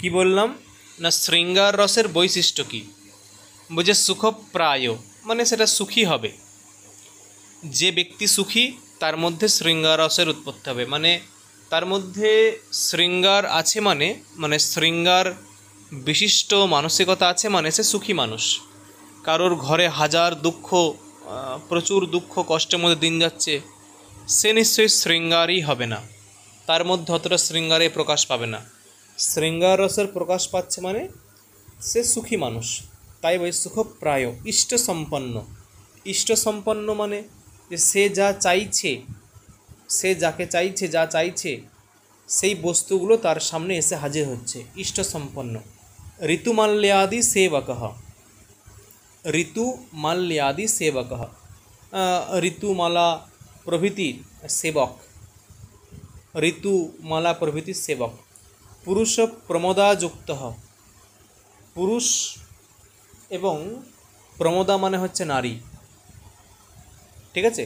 কি বললাম না, শৃঙ্গার রসের বৈশিষ্ট্য কী? বলছে সুখপ্রায়, মানে সেটা সুখী হবে। যে ব্যক্তি সুখী তার মধ্যে শৃঙ্গার রসের উৎপত্তি হবে, মানে তার মধ্যে শৃঙ্গার আছে, মানে শৃঙ্গার বিশিষ্ট মানসিকতা আছে, মানে সে সুখী মানুষ। কারোর ঘরে হাজার দুঃখ, প্রচুর দুঃখ কষ্টের মধ্যে দিন যাচ্ছে, সে নিশ্চয়ই শৃঙ্গারই হবে না, তার মধ্যে অতটা শৃঙ্গারে প্রকাশ পাবে না। শৃঙ্গার রসের প্রকাশ পাচ্ছে মানে সে সুখী মানুষ। তাই বই সুখপ্রায়, ইষ্টসম্পন্ন। ইষ্টসম্পন্ন মানে যে সে যা চাইছে, সে যাকে চাইছে, যা চাইছে, সেই বস্তুগুলো তার সামনে এসে হাজির হচ্ছে, ইষ্টসম্পন্ন। ঋতুমাল্যাদি সেবকঃ, ঋতুমাল্যাদি সেবকঃ, ঋতুমালা প্রভৃতি সেবক, ঋতুমালা প্রভৃতি সেবক। পুরুষ প্রমদাযুক্তঃ, পুরুষ এবং প্রমদা মানে হচ্ছে নারী, ঠিক আছে?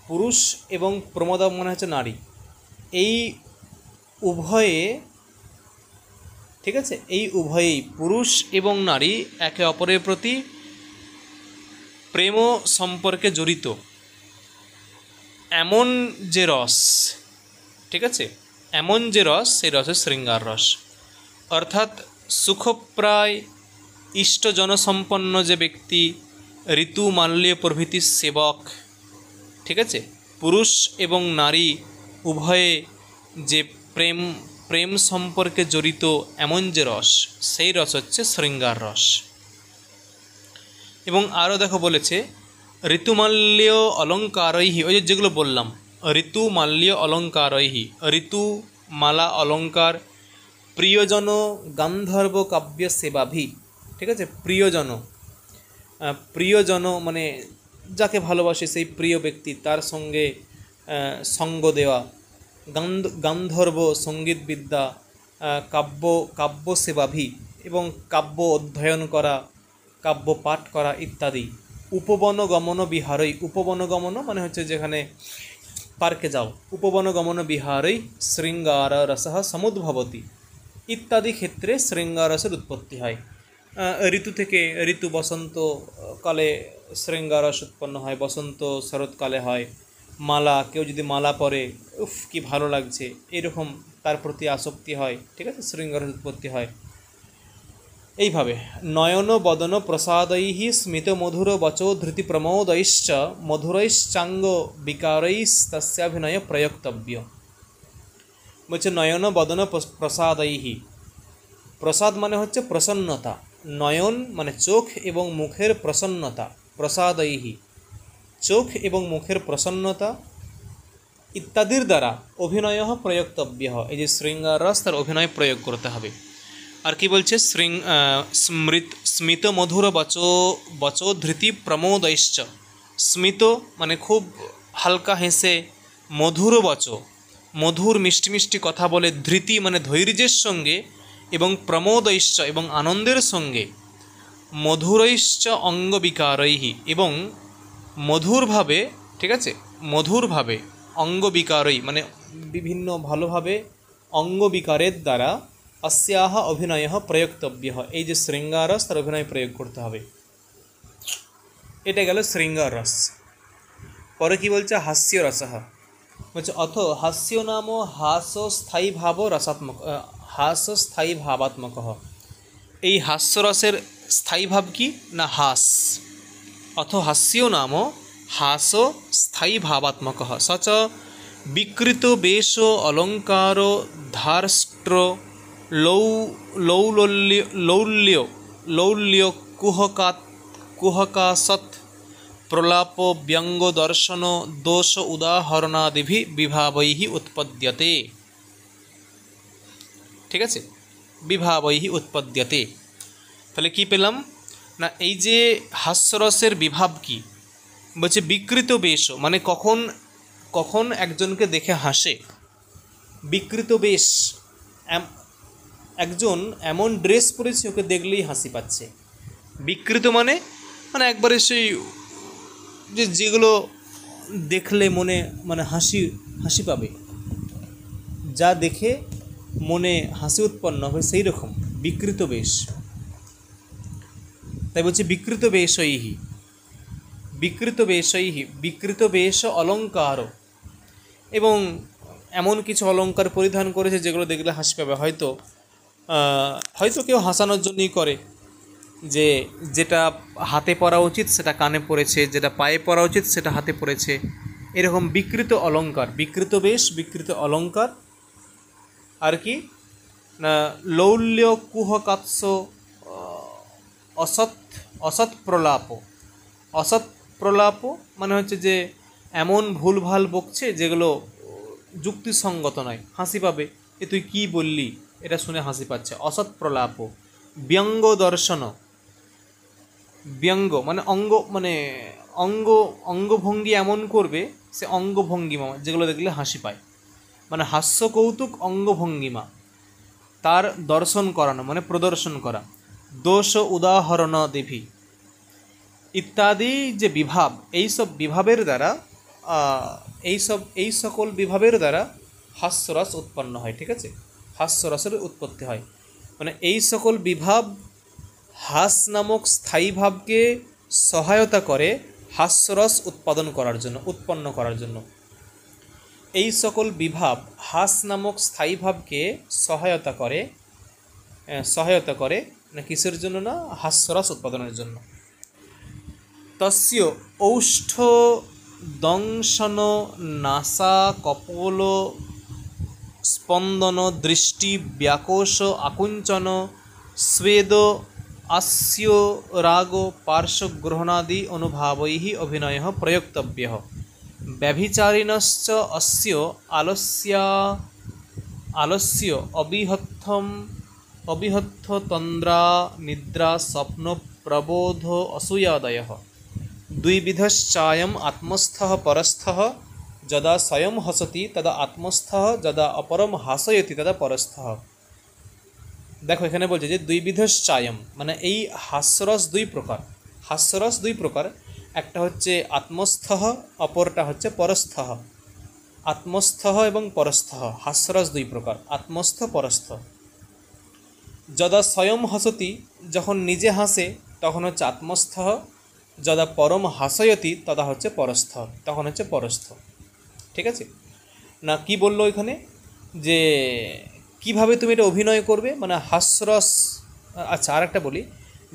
পুরুষ এবং প্রমদা মানে হচ্ছে নারী, এই উভয়ে, ঠিক আছে, এই উভয়েই পুরুষ এবং নারী একে অপরের প্রতি প্রেম সম্পর্কে জড়িত। এমন যে রস, ঠিক আছে, এমন যে রস, সেই রসের শৃঙ্গার রস। অর্থাৎ সুখপ্রায় ইষ্টজনসম্পন্ন যে ব্যক্তি, ঋতুমাল্য প্রভৃতির সেবক, ঠিক আছে, পুরুষ এবং নারী উভয়ে যে প্রেম সম্পর্কে জড়িত, এমন যে রস, সেই রস হচ্ছে শৃঙ্গার রস। এবং আরও দেখো বলেছে ঋতুমাল্য অলঙ্কারৈহি, ওই যেগুলো বললাম, ঋতুমাল্য অলঙ্কারৈহি, ঋতুমালা অলঙ্কার, প্রিয়জন গান্ধর্ব কাব্য সেবাভি, ঠিক আছে, প্রিয়জন, প্রিয়জন মানে যাকে ভালোবাসে সেই প্রিয় ব্যক্তি, তার সঙ্গে সঙ্গ দেওয়া, গান্ধর্ব সঙ্গীতবিদ্যা, কাব্য সেবাভি এবং কাব্য অধ্যয়ন করা, কাব্য পাঠ করা ইত্যাদি। উপবনগমন বিহারই, উপবনগমন মানে হচ্ছে যেখানে পার্কে যাও, উপবনগমন বিহারই শৃঙ্গার রসঃ সমুদ্ভবতি ইত্যাদি ক্ষেত্রে শৃঙ্গার রসের উৎপত্তি হয়। ঋতু থেকে, ঋতু বসন্তকালে শৃঙ্গার রস উৎপন্ন হয়, বসন্ত শরৎকালে হয়। মালা, কেউ যদি মালা পরে, উফ কি ভালো লাগছে, এরকম তার প্রতি আসক্তি হয়, ঠিক আছে, শৃঙ্গার রস উৎপত্তি হয়। এইভাবে নয়ন বদন প্রসাदैः স্মিত মধুর বচো ধৃতি প্রমোদৈশ্চ মধুরৈশ্চাঙ্গ বিকারৈস্তস্যাভিনয় প্রয়োক্তব্য। বলছে নয়ন বদন প্রসাदैः, প্রসাদ মানে হচ্ছে প্রসন্নতা, নয়ন মানে চোখ এবং মুখের প্রসন্নতা, প্রসাदैः চোখ এবং মুখের প্রসন্নতা ইত্যাদির দ্বারা অভিনয় প্রয়োক্তব্য, এই যে শৃঙ্গার রস তার অভিনয় প্রয়োগ করতে হবে। আর কি বলছে, স্মিত মধুর বচো ধৃতি প্রমোদৈশ্চ, স্মিত মানে খুব হালকা হেসে, মধুর বচো মধুর মিষ্টি মিষ্টি কথা বলে, ধৃতি মানে ধৈর্যের সঙ্গে, এবং প্রমোদৈশ্চ এবং আনন্দের সঙ্গে, মধুরৈশ্চ অঙ্গবিকারৈহি এবং মধুরভাবে, ঠিক আছে, মধুরভাবে, অঙ্গবিকারই মানে বিভিন্ন ভালোভাবে অঙ্গবিকারের দ্বারা अस्याह अभिनय प्रयोक्तव्य, এই যে শৃঙ্গার রস তার অভিনয় প্রয়োগ করতে হবে। এটা গেল শৃঙ্গার রস। পরে কি বলছে, হাস্য রসঃ, বলছে অথ হাস্য নাম হাস্যস্থায়ী ভাব রসাত্মক, হাস্যস্থায়ী ভাবাত্মক। এই হাস্যরসের স্থায়ী ভাব কি না হাস, অথ হাস্য নাম হাস্যস্থায়ী ভাবাত্মক স চ বিকৃত বেশ অলঙ্কার ধার্ষ্ট্র লৌল্য কুহকাসৎ প্রলাপ ব্যঙ্গ দর্শন দোষ উদাহরণাদিভি বিভাবৈঃ উৎপদ্যতে, ঠিক আছে, বিভাবৈঃ উৎপদ্যতে। তাহলে কি পেলাম না, এই যে হাস্যরসের বিভাব কি বলছে, বিকৃত বেশ মানে কখন কখন একজনকে দেখে হাসে, বিকৃত বেশ, একজন এমন ড্রেস পরেছে ওকে দেখলেই হাসি পাচ্ছে। বিকৃত মানে মানে একবারে সেই যেগুলো দেখলে মনে মানে হাসি পাবে, যা দেখে মনে হাসি উৎপন্ন হবে সেই রকম বিকৃত বেশ। তাই বলছে বিকৃত বেশৈহি, বিকৃত বেশৈহি, বিকৃত বেশ অলঙ্কার। এবং এমন কিছু অলঙ্কার পরিধান করেছে যেগুলো দেখলে হাসি পাবে। হয়তো হয়তো কেউ হাসানোর জন্যই করে, যে যেটা হাতে পরা উচিত সেটা কানে পড়েছে, যেটা পায়ে পরা উচিত সেটা হাতে পড়েছে, এরকম বিকৃত অলঙ্কার, বিকৃত বেশ, বিকৃত অলঙ্কার। আর কি না, লৌল্য কুহকাৎস অসৎ, অসৎ প্রলাপ। অসৎ প্রলাপ মানে হচ্ছে যে এমন ভুলভাল বকছে যেগুলো যুক্তিসঙ্গত নয়, হাসি পাবে। এ তুই কী বললি, এটা শুনে হাসি পাচ্ছে। অসৎ প্রলাপ। ব্যঙ্গ দর্শন, ব্যঙ্গ মানে অঙ্গভঙ্গি এমন করবে, সে অঙ্গভঙ্গিমা যেগুলো দেখলে হাসি পায়, মানে হাস্য কৌতুক অঙ্গভঙ্গিমা তার দর্শন করানো মানে প্রদর্শন করা। দোষ উদাহরণ দেভি ইত্যাদি যে বিভাব, এইসব বিভাবের দ্বারা এই সকল বিভাবের দ্বারা হাস্যরস উৎপন্ন হয়। ঠিক আছে, হাস্যরসের উৎপত্তি হয়, মানে এই সকল বিভাব হাস নামক স্থায়ী ভাবকে সহায়তা করে হাস্যরস উৎপাদন করার জন্য, উৎপন্ন করার জন্য। এই সকল বিভাব হাস নামক স্থায়ী ভাবকে সহায়তা করে না কিসের জন্য, না হাস্যরস উৎপাদনের জন্য। তস্য ঔষ্ঠ দংশন নাসা কপোল স্পন্দন দৃষ্টি ব্যাকোশ আকুঞ্চন স্বেদ আস্য রাগ পার্শ্বগ্রহণাদি অনুভাবৈঃ অভিনয়ঃ প্রয়োক্তব্যঃ। ব্যভিচারিণশ্চ অস্য আলস্য অবিহত্থ তন্দ্রা নিদ্রা স্বপ্ন প্রবোধ অসূয়াদয়ঃ। দ্বিবিধশ্চায়ম আত্মস্থঃ পরস্থঃ যদা স্বয়ং হসতি তদা আত্মস্থঃ, যদা অপরম হাসয়তি তদা পরস্থঃ। দেখো এখানে বলছে যে দ্বিবিধশ্চায়ম মানে এই হাস্যরস দুই প্রকার। হাস্যরস দুই প্রকার, একটা হচ্ছে আত্মস্থঃ, অপরটা হচ্ছে পরস্থঃ। আত্মস্থঃ এবং পরস্থঃ, হাস্যরস দুই প্রকার, আত্মস্থ পরস্থ। যদা স্বয়ং হসতি, যখন নিজে হাসে তখন হচ্ছে আত্মস্থঃ, যদা পরম হাসয়তি তদা হচ্ছে পরস্থ, তখন হচ্ছে পরস্থ। ঠিক আছে না, কি বললো এখানে যে কিভাবে তুমি এটা অভিনয় করবে, মানে হাস্যরস। আচ্ছা আর একটা বলি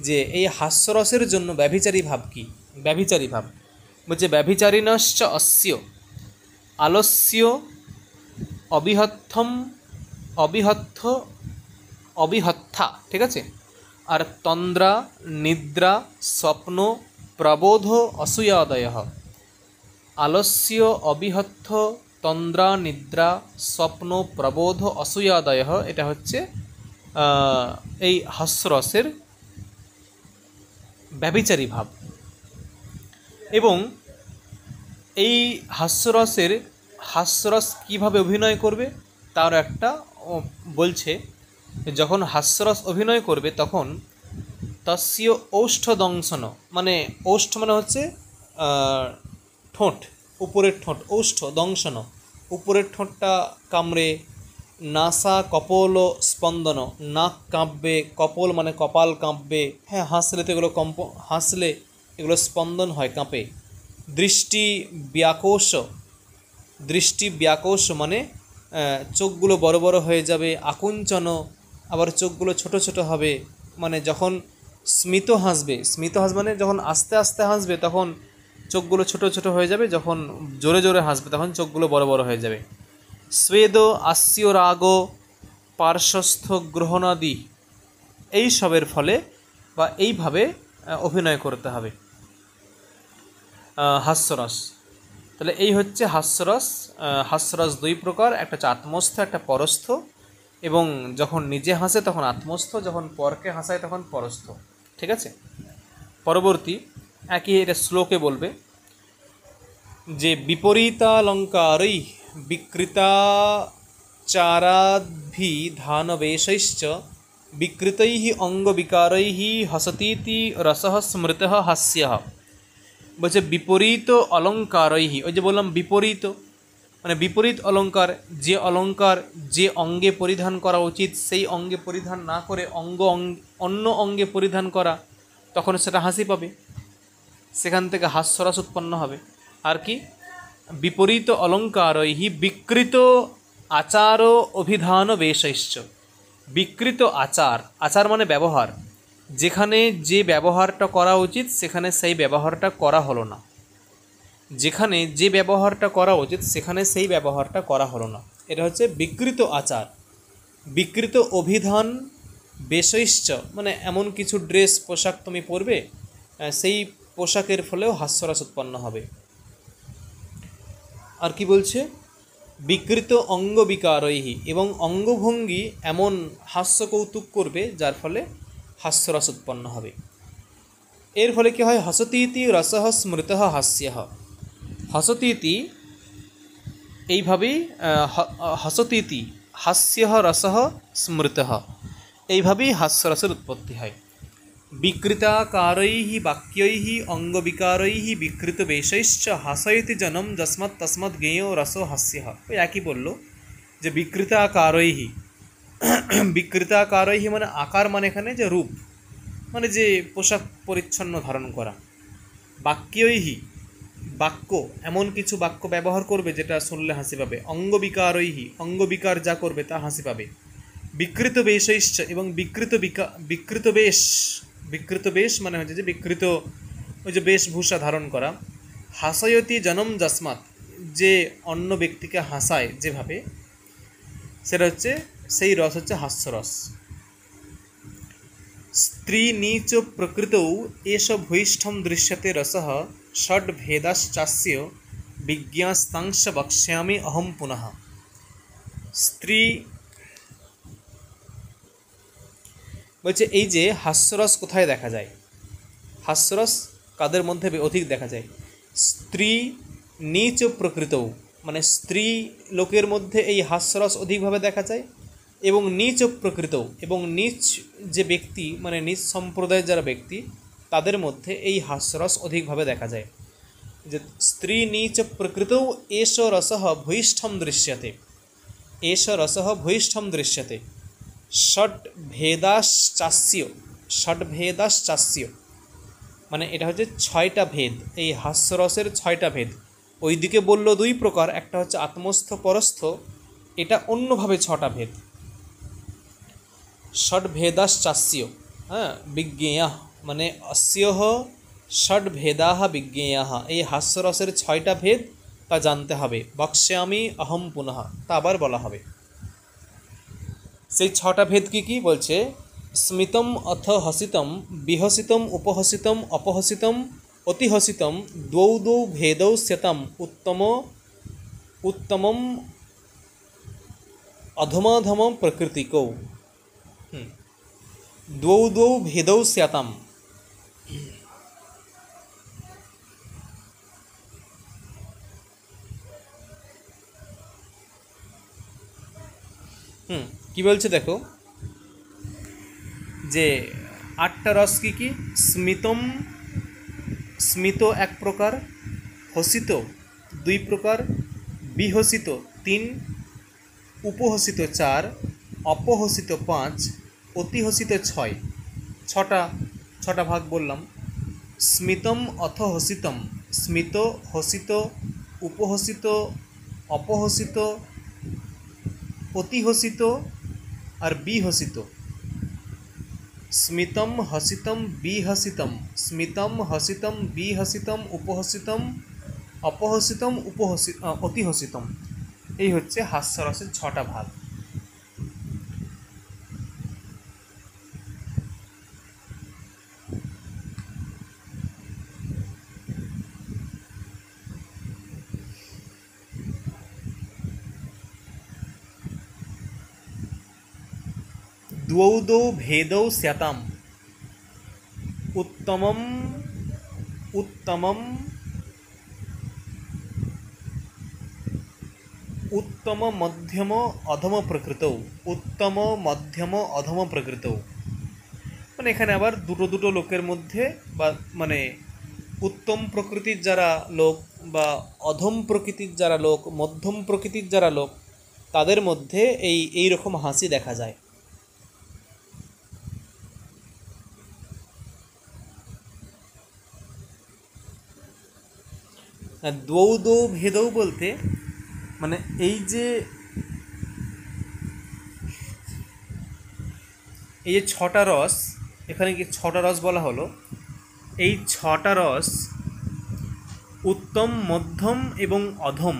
যে এই হাস্যরসের জন্য ব্যভিচারী ভাব কি, ব্যভিচারী ভাব বলছে ব্যভিচারিণশ্চ অস্য আলস্য অবিহত্থা, ঠিক আছে, আর তন্দ্রা নিদ্রা স্বপ্ন প্রবোধ অসূয়াদয়ঃ। আলস্য অবিহত্থ তন্দ্রা নিদ্রা স্বপ্ন প্রবোধ অসূয়াদয়ঃ, এটা হচ্ছে এই হাস্যরসের ব্যভিচারী ভাব। এবং এই হাস্যরস কীভাবে অভিনয় করবে তার একটা বলছে, যখন হাস্যরস অভিনয় করবে তখন তস্য ঔষ্ঠ দংশন, মানে ঔষ্ঠ মানে হচ্ছে ঠোঁট, উপরের ঠোঁট, ঔষ্ঠ দংশন উপরের ঠোঁটটা কামড়ে, নাসা কপোল স্পন্দন নাক কাঁপবে, কপোল মানে কপাল কাঁপবে, হ্যাঁ হাসলে তো এগুলো হাসলে এগুলো স্পন্দন হয়, কাঁপে। দৃষ্টি ব্যাকোশ মানে চোখগুলো বড় বড় হয়ে যাবে, আকুঞ্চন আবার চোখগুলো ছোট ছোট হবে, মানে যখন স্মিত হাসবে মানে যখন আস্তে আস্তে হাসবে তখন চোখগুলো ছোট ছোট হয়ে যাবে, যখন জোরে জোরে হাসবে তখন চোখগুলো বড় বড় হয়ে যাবে। স্বেদ আস্য রাগ পার্শ্বস্থ গ্রহণাদি, এই সবের ফলে বা এইভাবে অভিনয় করতে হবে হাস্যরস। তাহলে এই হচ্ছে হাস্যরস। হাস্যরস দুই প্রকার, একটা হচ্ছে আত্মস্থ, একটা পরস্থ। এবং যখন নিজে হাসে তখন আত্মস্থ, যখন পরকে হাসায় তখন পরস্থ। ঠিক আছে, পরবর্তী একই এটা শ্লোকে বলবে যে বিপরীতালঙ্কারৈ বিকৃতাচারাদ্ভিধানবেশৈশ্চ বিকৃতৈঃ অঙ্গবিকারৈঃ হসতীতি রসঃ স্মৃতঃ হাস্যঃ। বলছে বিপরীত অলঙ্কারৈঃ, ওই যে বললাম বিপরীত, মানে বিপরীত অলঙ্কার, যে অলঙ্কার যে অঙ্গে পরিধান করা উচিত সেই অঙ্গে পরিধান না করে অন্য অঙ্গে পরিধান করা, তখন সেটা হাসি পাবে, সেখান থেকে হাস্যরস উৎপন্ন হবে। আর কি, বিপরীত অলঙ্কারৈহি বিকৃত আচার অভিধান বেশৈশ্চ। বিকৃত আচার, আচার মানে ব্যবহার, যেখানে যে ব্যবহারটা করা উচিত সেখানে সেই ব্যবহারটা করা হলো না, যেখানে যে ব্যবহারটা করা উচিত সেখানে সেই ব্যবহারটা করা হলো না, এটা হচ্ছে বিকৃত আচার। বিকৃত অভিধান বেশৈশ্চ মানে এমন কিছু ড্রেস পোশাক তুমি পরবে, সেই পোশাকের ফলেও হাস্যরস উৎপন্ন হবে। আর কি বলছে, বিকৃত অঙ্গ বিকারৈহি, এবং অঙ্গভঙ্গি এমন হাস্য কৌতুক করবে যার ফলে হাস্যরস উৎপন্ন হবে। এর ফলে কি হয়, হসতীতি রসহ স্মৃতঃ হাস্যঃ। হসতীতি এইভাবেই হসতীতি হাস্যঃ রসহ স্মৃতঃ, এইভাবেই হাস্যরসের উৎপত্তি হয়। বিকৃতাকারৈঃ বাক্যৈঃ অঙ্গবিকারৈঃ বিকৃত বেশৈশ্চ হাসয়তি জনম যস্মাৎ তস্মাৎ জ্ঞেয় রসো হাস্যঃ। ওই একই বলল যে বিকৃতাকারৈঃ, বিকৃতাকারৈঃ মানে আকার, মানে এখানে যে রূপ, মানে যে পোশাক পরিচ্ছন্ন ধারণ করা। বাক্যৈঃ বাক্য, এমন কিছু বাক্য ব্যবহার করবে যেটা শুনলে হাসি পাবে। অঙ্গবিকারৈঃ অঙ্গবিকার যা করবে তা হাসি পাবে। বিকৃত বেশৈশ্চ এবং বিকৃত বেশ, বিকৃত বেশ মানে হচ্ছে যে বিকৃত ওই যে বেশভূষা ধারণ করা। হাসয়তি জনম যস্মাৎ, যে অন্য ব্যক্তিকে হাসায় যেভাবে, সেটা হচ্ছে সেই রস হচ্ছে হাস্যরস। স্ত্রী নীচ প্রকৃতৌ এষ ভূয়িষ্ঠম দৃশ্যতে রসঃ ষড্ভেদাশ্চাস্য বিজ্ঞাস্তাংশ বক্ষ্যামি অহম পুনঃ। স্ত্রী বলছে এই যে হাস্যরস কোথায় দেখা যায়, হাস্যরস কাদের মধ্যে অধিক দেখা যায়, স্ত্রী নীচ প্রকৃতৌ মানে স্ত্রী লোকের মধ্যে এই হাস্যরস অধিকভাবে দেখা যায়, এবং নীচ প্রকৃতৌ এবং নীচ যে ব্যক্তি মানে নীচ সম্প্রদায়ের যারা ব্যক্তি তাদের মধ্যে এই হাস্যরস অধিকভাবে দেখা যায়। যে স্ত্রী নীচ প্রকৃতৌ এষ রসঃ ভূয়িষ্ঠম দৃশ্যতে, এষ রসঃ ভূয়িষ্ঠম দৃশ্যতে। ষড্ভেদাশ্চাস্য, ষড্ভেদাশ্চাস্য মানে এটা হচ্ছে ছয়টা ভেদ, এই হাস্যরসের ছয়টা ভেদ। ওইদিকে বলল দুই প্রকার, একটা হচ্ছে আত্মস্থ পরস্থ, এটা অন্যভাবে ছটা ভেদ। ষড্ভেদাশ্চাস্য, হ্যাঁ, বিজ্ঞেয়ঃ মানে अस्यः ষড্ভেদাः বিজ্ঞেয়ঃ, এই হাস্যরসের ছয়টা ভেদ তা জানতে হবে। বক্ষ্যামি অহম পুনঃ, তা আবার বলা হবে। সেই ছটা ভেদ কি কি বলছে, স্মিতম অথ হসিতম বিহসিতম উপহসিতম অপহসিতম অতিহসিতম দ্বৌ দ্বৌ ভেদৌ স্যতম উত্তমম অধমাধমম প্রকৃতিকৌ। দ্বৌ দ্বৌ ভেদৌ স্যাতাম, কি বলছে দেখো, যে আটটা রস কি কি, স্মিতম স্মিত এক প্রকার, হসিত দুই প্রকার, বিহসিত তিন, উপহসিত চার, অপহসিত পাঁচ, অতিহসিত ছয়। ছটা ভাগ বললাম। স্মিতম অথ হসিতম, স্মিত হসিত উপহসিত অপহসিত অতিহসিত আর বিহসিত। স্মিতম হসিতম বিহসিতম, স্মিতম হসিতম বিহসিতম উপহসিতম অপহসিতম অতিহসিতম, এই হচ্ছে হাস্যরসের ছটা ভাগ। দ্বৌ দ্বৌ ভেদৌ স্যাতাম উত্তমম উত্তম মধ্যম অধম প্রকৃতৌ, উত্তম মধ্যম অধম প্রকৃতৌ, মানে এখানে আবার দুটো লোকের মধ্যে বা মানে উত্তম প্রকৃতির যারা লোক বা অধম প্রকৃতির যারা লোক, মধ্যম প্রকৃতির যারা লোক, তাদের মধ্যে এই রকম হাসি দেখা যায়। দ্বৌ দৌ ভেদৌ বলতে মানে এই যে ছটা রস, এখানে কি ছটা রস বলা হলো, এই ছটা রস উত্তম, মধ্যম এবং অধম,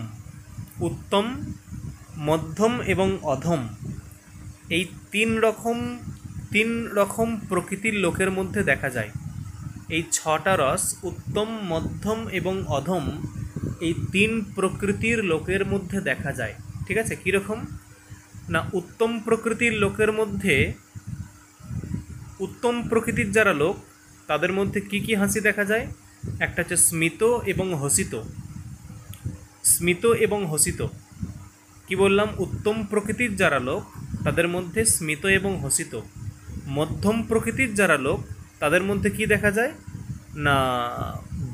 উত্তম, মধ্যম এবং অধম, এই তিন রকম প্রকৃতির লোকের মধ্যে দেখা যায়। এই ছটা রস উত্তম, মধ্যম এবং অধম, এই তিন প্রকৃতির লোকের মধ্যে দেখা যায়। ঠিক আছে, কীরকম না, উত্তম প্রকৃতির লোকের মধ্যে, উত্তম প্রকৃতির যারা লোক তাদের মধ্যে কি কি হাসি দেখা যায়? একটা হচ্ছে স্মিত এবং হসিত। স্মিত এবং হসিত কি বললাম? উত্তম প্রকৃতির যারা লোক তাদের মধ্যে স্মিত এবং হসিত। মধ্যম প্রকৃতির যারা লোক তাদের মধ্যে কি দেখা যায় না,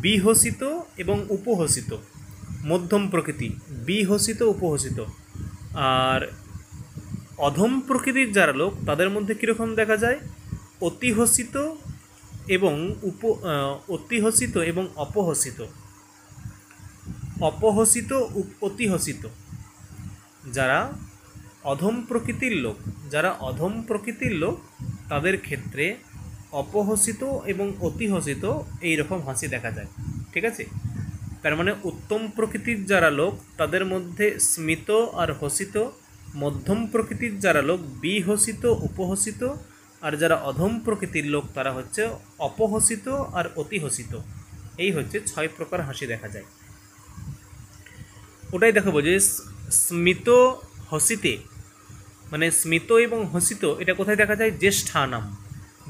বিহসিত এবং উপহসিত। মধ্যম প্রকৃতি বিহসিত, উপহসিত। আর অধম প্রকৃতির যারা লোক তাদের মধ্যে কীরকম দেখা যায়? অতিহসিত এবং অতিহসিত এবং অপহসিত। অপহসিত, অতিহসিত। যারা অধম প্রকৃতির লোক, যারা অধম প্রকৃতির লোক তাদের ক্ষেত্রে অপহসিত এবং অতিহসিত এই রকম হাসি দেখা যায়। ঠিক আছে, তার মানে উত্তম প্রকৃতির যারা লোক তাদের মধ্যে স্মিত আর হসিত, মধ্যম প্রকৃতির যারা লোক বিহসিত, উপহসিত, আর যারা অধম প্রকৃতির লোক তারা হচ্ছে অপহসিত আর অতিহসিত। এই হচ্ছে 6 প্রকার হাসি দেখা যায়। ওটাই দেখাবো যে স্মিত হসিতে, মানে স্মিত এবং হসিত এটা কোথায় দেখা যায়? জ্যেষ্ঠানাম।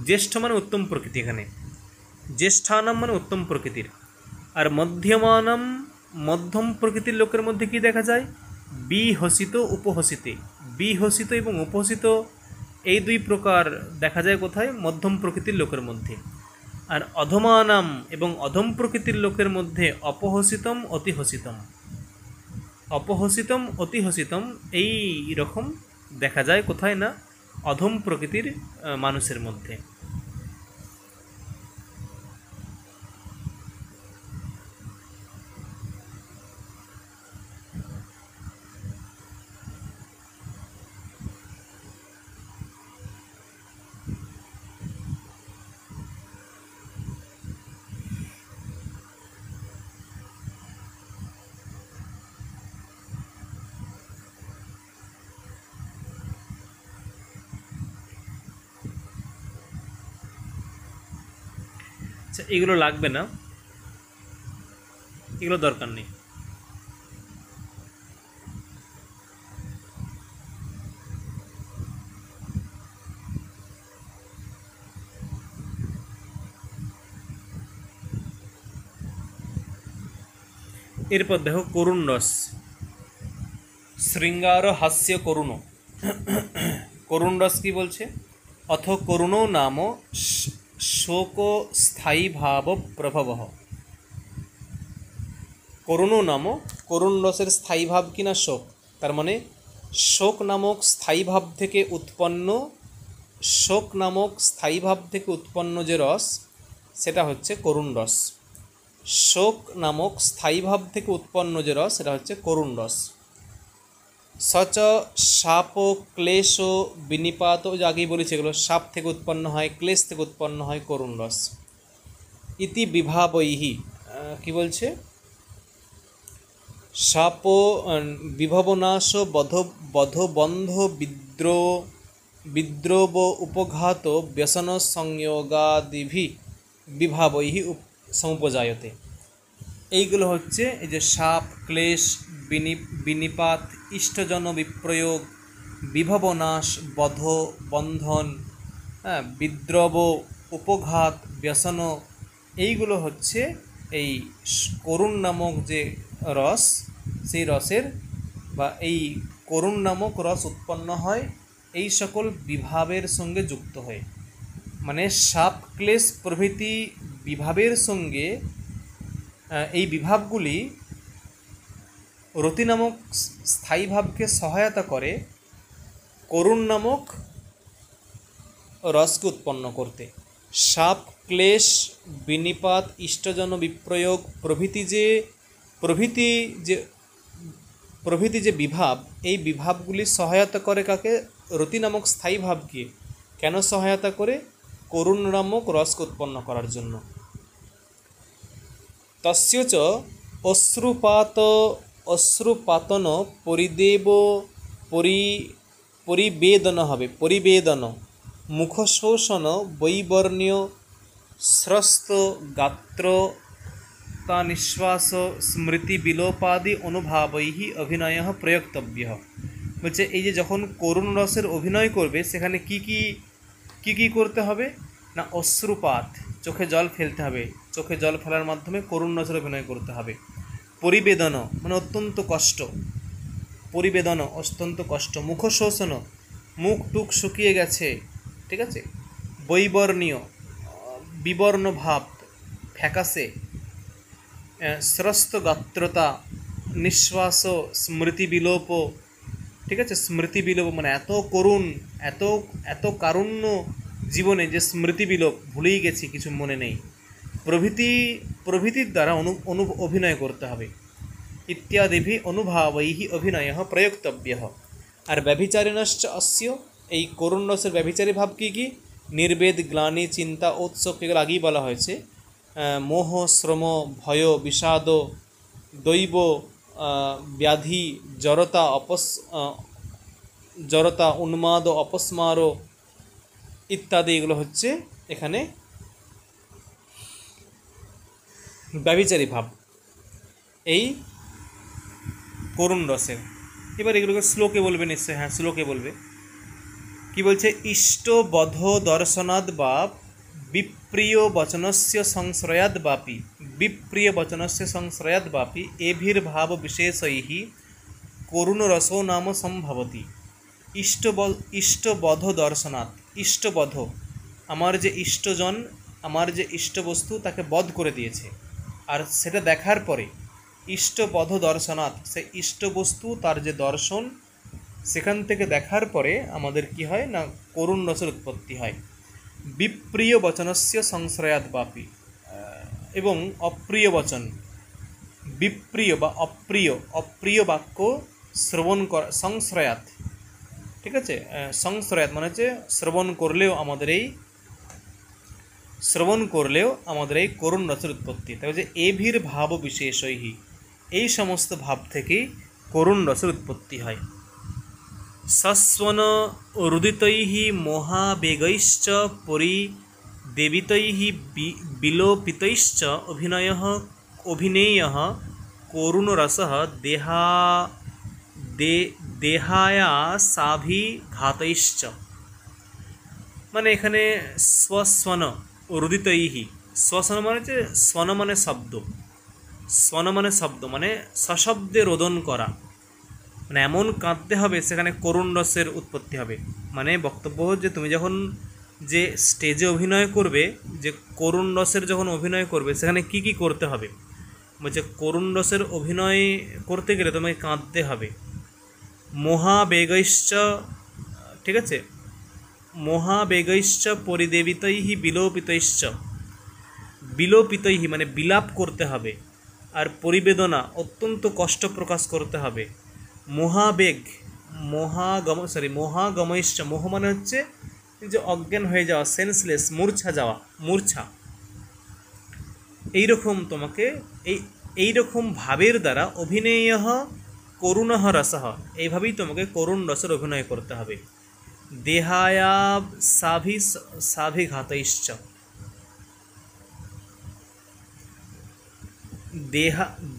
জ্যেষ্ঠ মানে উত্তম প্রকৃতি, এখানে জ্যেষ্ঠানাম মানে উত্তম প্রকৃতির। আর মধ্যমানাম, মধ্যম প্রকৃতির লোকের মধ্যে কি দেখা যায়? বিহসিত, উপহসিতে। বিহসিত এবং উপহসিত এই 2 প্রকার দেখা যায় কোথায়? মধ্যম প্রকৃতির লোকের মধ্যে। আর অধমানাম এবং অধম প্রকৃতির লোকের মধ্যে অপহসিতম, অতিহসিতম। অপহসিতম, অতিহসিতম এই রকম দেখা যায় কোথায় না? অধম প্রকৃতির মানুষের মধ্যে। আচ্ছা, এগুলো লাগবে না, এগুলো দরকার নেই। এরপর দেখো করুণ রস। শৃঙ্গার হাস্য করুণ। করুণ রস কি বলছে? অথ করুণ নাম শোক স্থায়ী ভাব প্রভব। করুণ নাম, করুণ রসের স্থায়ী ভাব কিনা শোক। তার মানে শোক নামক স্থায়ী ভাব থেকে উৎপন্ন, শোক নামক স্থায়ী ভাব থেকে উৎপন্ন যে রস সেটা হচ্ছে করুণ রস। শোক নামক স্থায়ী ভাব থেকে উৎপন্ন যে রস সেটা হচ্ছে করুণ রস। সচ সাপ ক্লেশ বিনিপাত, যে আগেই বলেছি এগুলো সাপ থেকে উৎপন্ন হয়, ক্লেশ থেকে উৎপন্ন হয় করুণ রস। ইতি বিভাবৈহি, কি বলছে? সাপ বিভবনাশ বধ বন্ধ বিদ্রোব উপঘাত ব্যসন সংযোগাদিভি বিভাবৈহি সমুপজায়তে। এইগুলো হচ্ছে এই যে সাপ, ক্লেশ, বিনিপাত, ইষ্টজন বিপ্রয়োগ, বিভবনাশ, বধ, বন্ধন, বিদ্রব, উপঘাত, ব্যসন, এইগুলো হচ্ছে এই করুণ নামক যে রস, সেই রসের বা এই করুণ নামক রস উৎপন্ন হয় এই সকল বিভাবের সঙ্গে যুক্ত হয়ে। মানে সাপ, ক্লেশ প্রভৃতি বিভাবের সঙ্গে এই বিভাবগুলি রতি নামক স্থায়ী ভাবকে সহায়তা করে করুণ নামক রসকে উৎপন্ন করতে। শাপ, ক্লেশ, বিনিপাত, ইষ্টজন বিপ্রয়োগ প্রভৃতি যে প্রভৃতি যে বিভাব, এই বিভাবগুলি সহায়তা করে কাকে? রতি নামক স্থায়ী ভাবকে। কেন সহায়তা করে? করুণ নামক রসকে উৎপন্ন করার জন্য। তস্য চ অশ্রুপাতন পরিবেদন হবে, পরিবেদন, মুখশোষণ, বৈবর্ণ্য, স্রস্ত গাত্রতা নিঃশ্বাস, স্মৃতি বিলোপাদি অনুভাবৈ অভিনয় প্রয়োক্তব্য। বলছে এই যে যখন করুণ রসের অভিনয় করবে সেখানে কি করতে হবে না? অশ্রুপাত, চোখে জল ফেলতে হবে, চোখে জল ফেলার মাধ্যমে করুণ রসের অভিনয় করতে হবে। পরিবেদন মানে অত্যন্ত কষ্ট, পরিবেদন অত্যন্ত কষ্ট। মুখশোষণ, মুখ টুক শুকিয়ে গেছে, ঠিক আছে। বৈবর্ণীয়, বিবর্ণ ভাব, ফ্যাকাসে। স্রস্ত গাত্রতা, নিঃশ্বাস, স্মৃতি বিলোপ, ঠিক আছে। স্মৃতি বিলোপ মানে এত করুণ, এত কারুণ্য জীবনে যে স্মৃতি বিলোপ, ভুলেই গেছি, কিছু মনে নেই, প্রভৃতির দ্বারা অভিনয় করতে হবে। ইত্যাদিভি অনুভাবৈ অভিনয় প্রয়োক্তব্য। আর ব্যভিচারিণশ্চ অস্য, এই করুণ রসের ব্যভিচারী ভাব কি? নির্বেদ, গ্লানি, চিন্তা, উৎসব, এগুলো আগেই বলা হয়েছে। মোহ, শ্রম, ভয়, বিষাদ, দৈব, ব্যাধি, জড়তা, উন্মাদ, অপস্মার ইত্যাদি, এগুলো হচ্ছে এখানে ব্যভিচারী ভাব এই করুণ রসের। এবার এগুলোকে শ্লোকে বলবে নিশ্চয়, হ্যাঁ শ্লোকে বলবে। কি বলছে? ইষ্টবধ দর্শনাদ বা বিপ্রিয় বচনস্য সংশ্রয়াদ বাপি এভির্ভাব বিশেষৈঃ করুণ রসো নাম সম্ভবতি। ইষ্টবধ দর্শনাৎ, ইষ্টবধ আমার যে ইষ্টজন, আমার যে ইষ্টবস্তু তাকে বধ করে দিয়েছে, আর সেটা দেখার পরে ইষ্টবধ দর্শনাৎ, সে ইষ্টবস্তু তার যে দর্শন, সেখান থেকে দেখার পরে আমাদের কি হয় না? করুণ রসের উৎপত্তি হয়। বিপ্রিয় বচনস্য সংশ্রয়াদ বাপি, এবং অপ্রিয় বচন, বিপ্রিয় বা অপ্রিয় বাক্য শ্রবণ করা, সংশ্রয়াত, ঠিক আছে। সংশ্রয়াত মানে হচ্ছে শ্রবণ করলেও আমাদের এই করুণ রসের উৎপত্তি। তাই যে এভির ভাব বিশেষৈঃ, এই সমস্ত ভাব থেকেই করুণ রসের উৎপত্তি হয়। সস্বন রুদিতৈঃ মহাবেগৈশ্চ পরিদেবিতৈঃ বিলোপিতৈশ্চ অভিনেয়ঃ করুণরসঃ দেহায়াসাভিঘাতৈশ্চ। মানে এখানে স্বস্বন রুদিতৈঃ, স্বস্বন মানে হচ্ছে স্বন মানে শব্দ, মানে সশব্দে রোদন করা, মানে এমন কাঁদতে হবে সেখানে করুণ রসের উৎপত্তি হবে। মানে বক্তব্য যে তুমি যখন যে স্টেজে অভিনয় করবে, যে করুণ রসের যখন অভিনয় করবে, সেখানে কি করতে হবে? বলছে করুণ রসের অভিনয় করতে গেলে তোমাকে কাঁদতে হবে। মহাবেগৈশ্চ, ঠিক আছে, মহাবেগৈশ্চ পরিদেবিতৈঃ বিলোপিতৈঃ মানে বিলাপ করতে হবে, আর পরিবেদনা অত্যন্ত কষ্ট প্রকাশ করতে হবে। মহাগমৈশ্চ, মোহ মানে হচ্ছে যে অজ্ঞান হয়ে যাওয়া, সেন্সলেস, মূর্ছা। এইরকম তোমাকে এইরকম ভাবের দ্বারা অভিনেয় করুণ রসঃ, এইভাবেই তোমাকে করুণ রসের অভিনয় করতে হবে। দেহায়াসাভিঘাতৈশ্চ,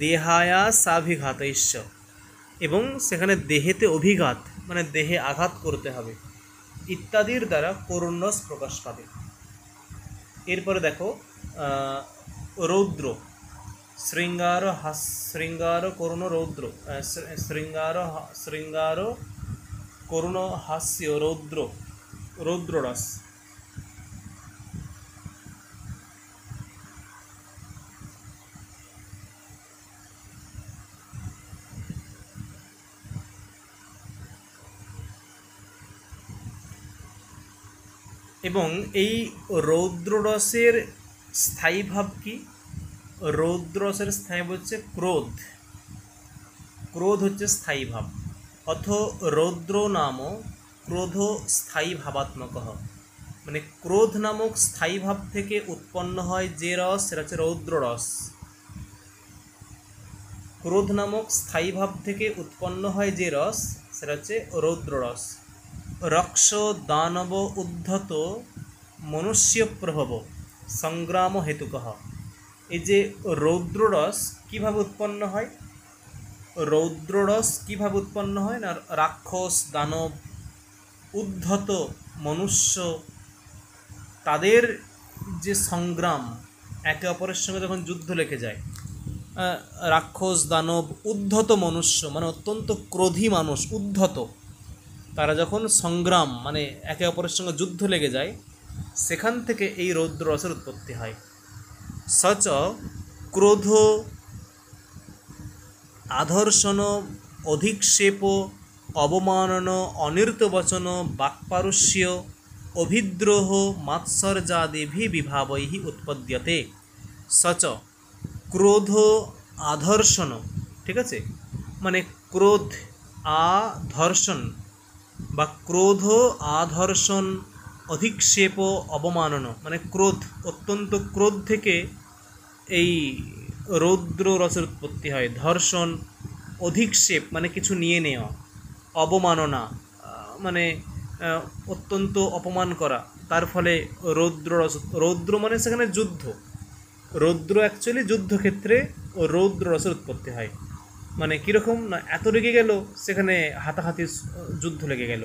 দেহায়াসাভিঘাতৈশ্চ, এবং সেখানে দেহেতে অভিঘাত মানে দেহে আঘাত করতে হবে, ইত্যাদির দ্বারা করুণ রস প্রকাশ পাবে। এরপরে দেখো রৌদ্র, শৃঙ্গার করুণ রৌদ্র, শৃঙ্গার করুণ হাস্য রৌদ্ররস। এবং এই রৌদ্ররসের স্থায়ী ভাব কি? রৌদ্ররসের স্থায়ী ভাব হচ্ছে ক্রোধ। ক্রোধ হচ্ছে স্থায়ী ভাব। অথ রৌদ্র নাম ক্রোধ স্থায়ী ভাবাত্মক, মানে ক্রোধ নামক স্থায়ী ভাব থেকে উৎপন্ন হয় যে রস, সেটা হচ্ছে রৌদ্ররস। ক্রোধ নামক স্থায়ী ভাব থেকে উৎপন্ন হয় যে রস, সেটা হচ্ছে রৌদ্ররস। রক্ষ দানব উদ্ধত মনুষ্য প্রভব সংগ্রাম হেতুকঃ। এই যে রৌদ্ররস কীভাবে উৎপন্ন হয়? রৌদ্ররস কীভাবে উৎপন্ন হয় না, রাক্ষস দানব উদ্ধত মনুষ্য, তাদের যে সংগ্রাম, একে অপরের সঙ্গে যখন যুদ্ধ লেগে যায়, রাক্ষস দানব উদ্ধত মনুষ্য মানে অত্যন্ত ক্রোধী মানুষ, উদ্ধত, তারা যখন সংগ্রাম মানে একে অপরের সঙ্গে যুদ্ধ লেগে যায়, সেখান থেকে এই রৌদ্ররসের উৎপত্তি হয়। সচ ক্রোধ আধর্ষণ অধিক্ষেপ অবমানন অনির্তবচন বাক্পারস্য অভিদ্রোহ মাৎসর্যাদিভি বিভাবৈঃ উৎপদ্যতে। সচ ক্রোধ আধর্ষণ, ঠিক আছে, মানে ক্রোধ আধর্ষণ বা ক্রোধ আধর্ষণ অধিক্ষেপ অবমানন, মানে ক্রোধ, অত্যন্ত ক্রোধ থেকে এই রৌদ্র রসের উৎপত্তি হয়। ধর্ষণ, অধিক্ষেপ মানে কিছু নিয়ে নেওয়া, অবমাননা মানে অত্যন্ত অপমান করা, তার ফলে রৌদ্র রস। রৌদ্র মানে সেখানে যুদ্ধ, রৌদ্র অ্যাকচুয়ালি যুদ্ধক্ষেত্রে রৌদ্র রসের উৎপত্তি হয়। মানে কীরকম না, এত রেগে গেল সেখানে হাতাহাতি যুদ্ধ লেগে গেল।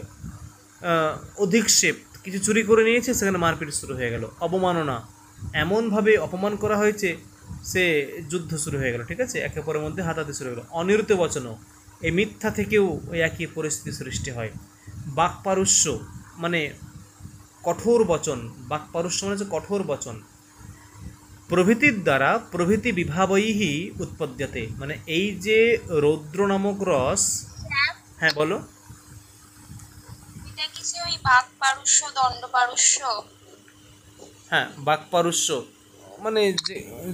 অধিক্ষেপ, কিছু চুরি করে নিয়েছে সেখানে মারপিট শুরু হয়ে গেল। অবমাননা, এমনভাবে অপমান করা হয়েছে সে যুদ্ধ শুরু হয়ে গেল, ঠিক আছে, একে অপরের মধ্যে হাতাহাতি শুরু হয়ে গেল। অনির্তবচন, এই মিথ্যা থেকেও ওই একই পরিস্থিতি সৃষ্টি হয়। বাক্পারস্য মানে কঠোর বচন, বাক্পারস্য মানে হচ্ছে কঠোর বচন। প্রভৃতির দ্বারা প্রভৃতি বিভাবৈহি উৎপদ্যতে, মানে এই যে রৌদ্র নামক রস। হ্যাঁ বলো। এটা কি ওই বাক্পারস্য দণ্ডপারস্য? হ্যাঁ, বাক্পারস্য মানে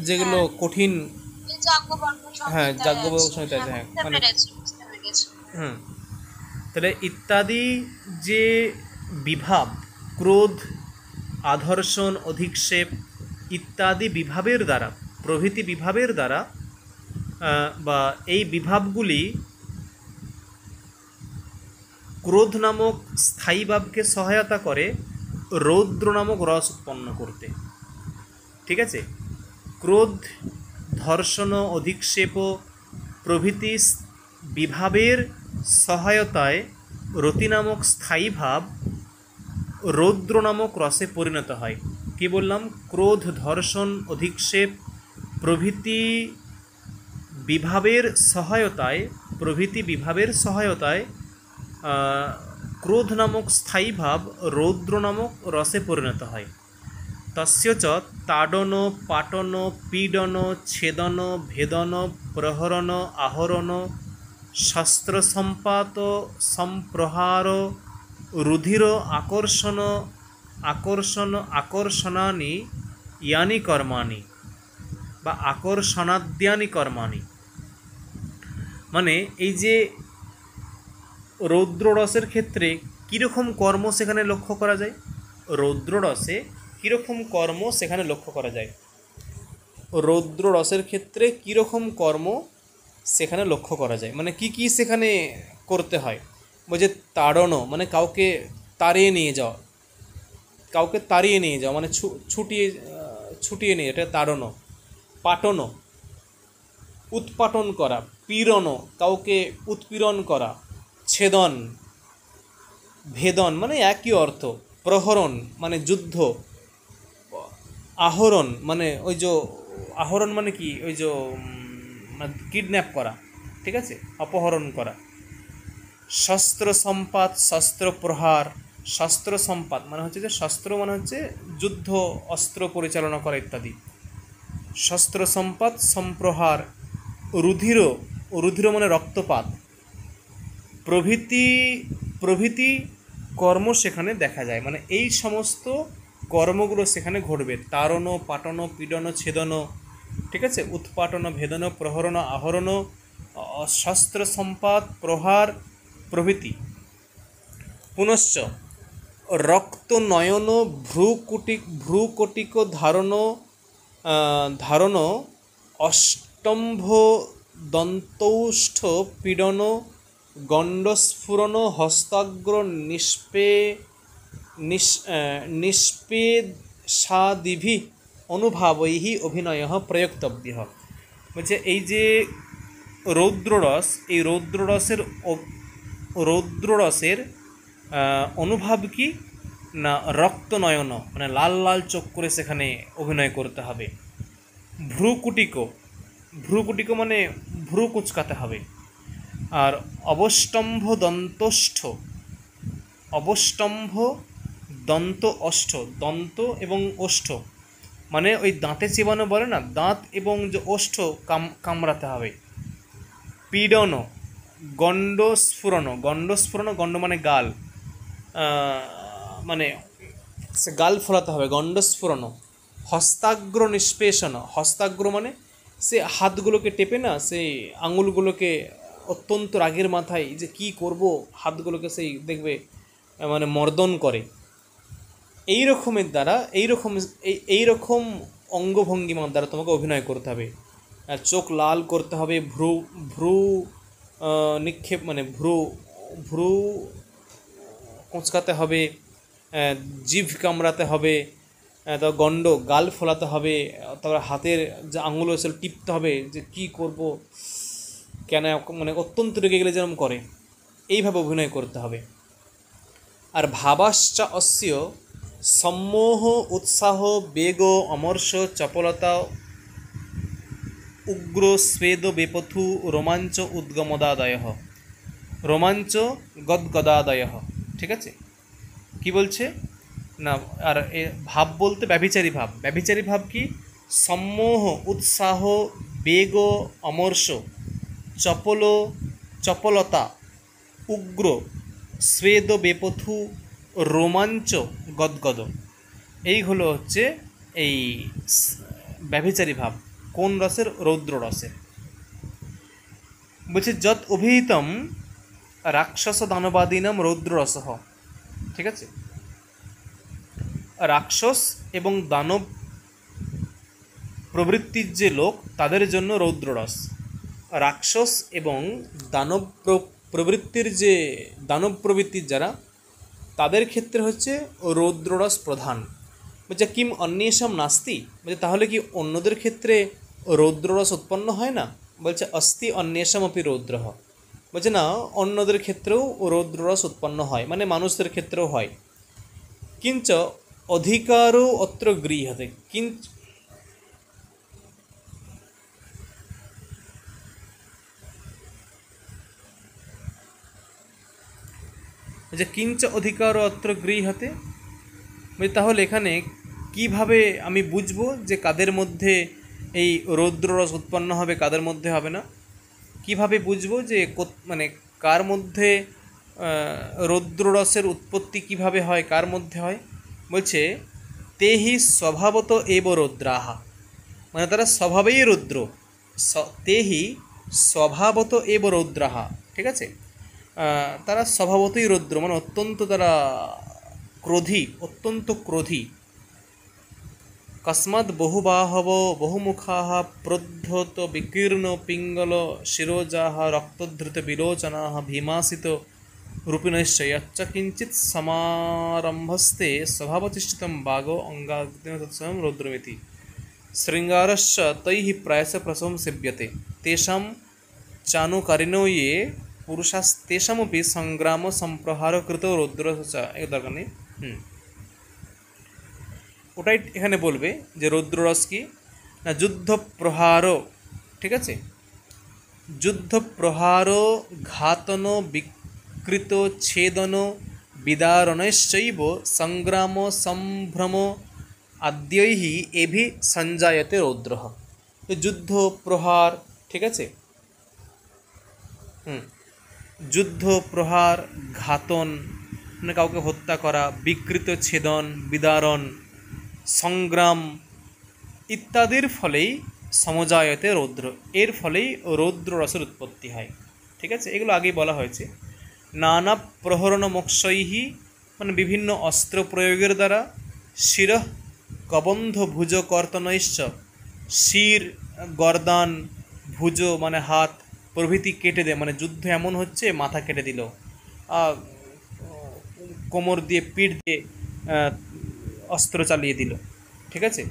যেগুলো কঠিন। হ্যাঁ, যাজ্ঞবল্ক্য সংহিতায়, হ্যাঁ মানে তাহলে ইত্যাদি যে বিভাব, ক্রোধ আধর্ষণ অধিক্ষেপ ইত্যাদি বিভাবের দ্বারা, প্রভৃতি বিভাবের দ্বারা বা এই বিভাবগুলি ক্রোধ নামক স্থায়ী ভাবকে সহায়তা করে রৌদ্র নামক রস উৎপন্ন করতে, ঠিক আছে। ক্রোধ ধর্ষণ অধিক্ষেপ প্রভৃতি বিভাবের সহায়তায় রতি নামক স্থায়ী ভাব রৌদ্র নামক রসে পরিণত হয়। কি বললাম? ক্রোধ ধর্ষণ অধিক্ষেপ প্রভৃতি বিভাবের সহায়তায়, প্রভৃতি বিভাবের সহায়তায় ক্রোধ নামক স্থায়ী ভাব রৌদ্র নামক রসে পরিণত হয়। তস্য চ তাড়ন পাটন পীডন ছেদন ভেদন প্রহরণ আহরণ শস্ত্র সম্পাত সম্প্রহার রুধির আকর্ষণানি ইয়ানি কর্মাণি বা আকর্ষণাদ্যানি কর্মাণি, মানে এই যে রৌদ্ররসের ক্ষেত্রে কীরকম কর্ম সেখানে লক্ষ্য করা যায়, রৌদ্ররসে কীরকম কর্ম সেখানে লক্ষ্য করা যায়, রৌদ্ররসের ক্ষেত্রে কীরকম কর্ম সেখানে লক্ষ্য করা যায়, মানে কি কি সেখানে করতে হয়। বলছে তাড়ন মানে কাউকে তাড়িয়ে নিয়ে যাওয়া, কাউকে তাড়িয়ে নিয়ে যাওয়া মানে ছুটিয়ে নিয়ে, এটা তাড়ন। পাটন উৎপাটন করা, পীড়ন কাউকে উৎপীড়ন করা, ছেদন ভেদন মানে একই অর্থ, প্রহরণ মানে যুদ্ধ, আহরণ মানে ওই যে আহরণ মানে কি, ওই যে কিডন্যাপ করা, ঠিক আছে, অপহরণ করা। শস্ত্র সম্পাত শস্ত্র প্রহার, শস্ত্র সম্পাত মানে হচ্ছে যে শস্ত্র মানে হচ্ছে যুদ্ধ অস্ত্র পরিচালনা করা ইত্যাদি। শস্ত্র সম্পাত সম্প্রহার, রুধির, রুধির মানে রক্তপাত, প্রভৃতি কর্ম সেখানে দেখা যায়, মানে এই সমস্ত কর্মগুলো সেখানে ঘটবে। তাড়ন, পাটন, পীড়ন, ছেদন, ঠিক আছে, উৎপাটন, ভেদন, প্রহরণ, আহরণ, শস্ত্র সম্পাত, প্রহার প্রভৃতি। পুনশ্চ রক্তনয়ন, ভ্রুকটিক ধারণ, ধারণ, অষ্টম্ভ দন্তৌষ্ঠ পীড়ন, গণ্ডস্ফুরণ, হস্তাগ্র নিষ্পেষাদিভি অনুভাবৈঃ অভিনয় প্রয়োক্তব্য। বলছে এই যে রৌদ্ররস, এই রৌদ্ররসের অনুভব কি না, রক্তনয়ন, মানে লাল লাল চোখ করে সেখানে অভিনয় করতে হবে। ভ্রুকুটিক, ভ্রুকুটিক মানে ভ্রু কুচকাতে হবে। আর অবষ্টম্ভ দন্তষ্ঠ, অবষ্টম্ভ দন্ত অষ্ঠ, দন্ত এবং ওষ্ঠ মানে ওই দাঁতে চিবানো বলে না, দাঁত এবং যে ওষ্ঠ কামড়াতে হবে। পীড়ন, গণ্ডস্ফুরণ, গণ্ডস্ফুরণ, গণ্ড মানে গাল, মানে সে গাল ফোলাতে হবে, গণ্ডস্ফুরণ। হস্তাগ্র নিষ্পেষণ, হস্তাগ্র মানে সে হাতগুলোকে টেপে না, সেই আঙুলগুলোকে অত্যন্ত রাগের মাথায় যে কি করব হাতগুলোকে সেই দেখবে মানে মর্দন করে। এই রকমের দ্বারা এই রকম অঙ্গভঙ্গিমার দ্বারা তোমাকে অভিনয় করতে হবে। আর চোখ লাল করতে হবে, ভ্রু ভ্রু নিক্ষেপ মানে ভ্রু ভ্রু কোঁচকাতে হবে, জিভ কামড়াতে হবে, তারপর গণ্ড গাল ফোলাতে হবে, তারপর হাতের যে আঙুল সেগুলো টিপতে হবে যে কি করব, কেন মানে অত্যন্ত রেগে গেলে যেরকম করে এইভাবে অভিনয় করতে হবে। আর ভাবাশ্চ অস্য সম্মোহ, উৎসাহ, বেগ, অমর্ষ, চপলতা, উগ্র, স্বেদ, বেপথু, রোমাঞ্চ, উদ্গমদাদয়, রোমাঞ্চ গদগদাদয়। ঠিক আছে, কি বলছে না, আর এ ভাব বলতে ব্যভিচারী ভাব। ব্যভিচারী ভাব কি? সম্মোহ, উৎসাহ, বেগ, অমর্ষ, চপলতা, উগ্র, স্বেদ, বেপথু, রোমাঞ্চ, গদগদ, এইগুলো হচ্ছে এই ব্যভিচারী ভাব। কোন রসের? রৌদ্র রসের। বলছে যৎ অভিহিতম রাক্ষস দানবাদীনাম রৌদ্র রস। ঠিক আছে, রাক্ষস এবং দানব প্রবৃত্তির যে লোক তাদের জন্য রৌদ্ররস। রাক্ষস এবং দানব প্রবৃত্তির যে দানব প্রবৃত্তির যারা, তাদের ক্ষেত্রে হচ্ছে রৌদ্ররস প্রধান। বলছে কিম অন্যেষাম নাস্তি, বলছে তাহলে কি অন্যদের ক্ষেত্রে রৌদ্ররস উৎপন্ন হয় না? বলছে অস্তি অন্যেষাম অপি রৌদ্র। বলছে না, অন্যদের ক্ষেত্রেও রৌদ্ররস উৎপন্ন হয়, মানে মানুষদের ক্ষেত্রেও হয়। কিঞ্চ অধিকারও অত্র গৃহ্যতে, যে কিঞ্চ অধিকারও অত্র গৃহ্যতে, তাহলে এখানে কিভাবে আমি বুঝবো যে কাদের মধ্যে এই রৌদ্ররস উৎপন্ন হবে, কাদের মধ্যে হবে না? কিভাবে বুঝবো যে মানে কার মধ্যে রৌদ্ররসের উৎপত্তি কিভাবে হয়, কার মধ্যে হয়? বলছে তেহি স্বভাবত এব রৌদ্রাহা, মানে তারা স্বভাবেই রৌদ্র। তেহি স্বভাবত এব রৌদ্রাহা, ঠিক আছে, তারা স্বভাবতই রৌদ্র, মানে অত্যন্ত তারা ক্রোধী, অত্যন্ত ক্রোধী। কস্মাৎ বহুবাহব বহুমুখাঃ প্রোদ্ধত বিকীর্ণ পিঙ্গল শিরোজাঃ রক্তধৃত বিলোচনাঃ ভীমাসিত রূপিণশ্চ যচ্চ কিঞ্চিৎ সমারম্ভস্তে স্বভাবতিষ্ঠিतं বাগো অঙ্গাগ্নিঃ তৎস্বয়ং রৌদ্রমিতি শৃঙ্গারশ্চ তৈঃ প্রায়শঃ প্রসবং সেব্যতে তেষাং চানুকারিণো ये পুরুষাস্তেষামপি সংগ্রাম সম্প্রহার কৃত রৌদ্রশ্চ। এর দরকার নেই, ওটাই এখানে বলবে যে রৌদ্ররস কি না, যুদ্ধ প্রহার, ঠিক আছে, যুদ্ধ প্রহার, ঘাতন, বিকৃত, ছেদন, বিদারণশ্চৈব সংগ্রাম সম্ভ্রম আদ্যৈঃ এভি সঞ্জায়তে রৌদ্রঃ। তো যুদ্ধ প্রহার, ঠিক আছে, যুদ্ধ প্রহার, ঘাতন, মানে কাউকে হত্যা করা, বিকৃত ছেদন, বিদারণ, সংগ্রাম ইত্যাদির ফলেই সমজায়তে রৌদ্র, এর ফলেই রৌদ্র রসের উৎপত্তি হয়। ঠিক আছে, এগুলো আগেই বলা হয়েছে। নানা প্রহরণ মোক্ষৈহি, মানে বিভিন্ন অস্ত্র প্রয়োগের দ্বারা, শিরঃ কবন্ধ ভুজ কর্তনৈশ্চ, শির, গর্দান, ভুজ মানে হাত প্রভৃতি কেটে দেয়, মানে যুদ্ধ এমন হচ্ছে মাথা কেটে দিল, কোমর দিয়ে পিঠ দিয়ে অস্ত্র চালিয়ে দিল। ঠিক আছে,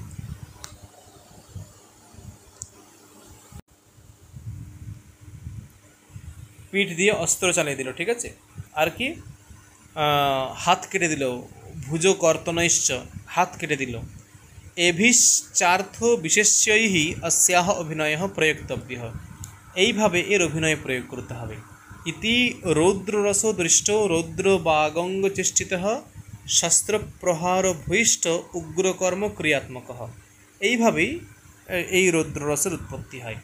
পিঠ দিয়ে অস্ত্র চালিয়ে দিল। ঠিক আছে, আর কি হাত কেটে দিল, ভুজ কর্তনৈশ্চ, হাত কেটে দিল। এভিশ্চার্থ বিশেষ্যৈহি अस्याः অভিনয়ঃ প্রয়োক্তব্যঃ, এইভাবে এর অভিনয় প্রয়োগ করতে হবে। ইতি রৌদ্ররস দৃষ্ট রৌদ্রবাগঙ্গ চেষ্টিতঃ শস্ত্রপ্রহার ভূয়িষ্ঠ উগ্রকর্ম ক্রিয়াত্মকঃ, এইভাবেই এই রৌদ্ররসের উৎপত্তি হয়।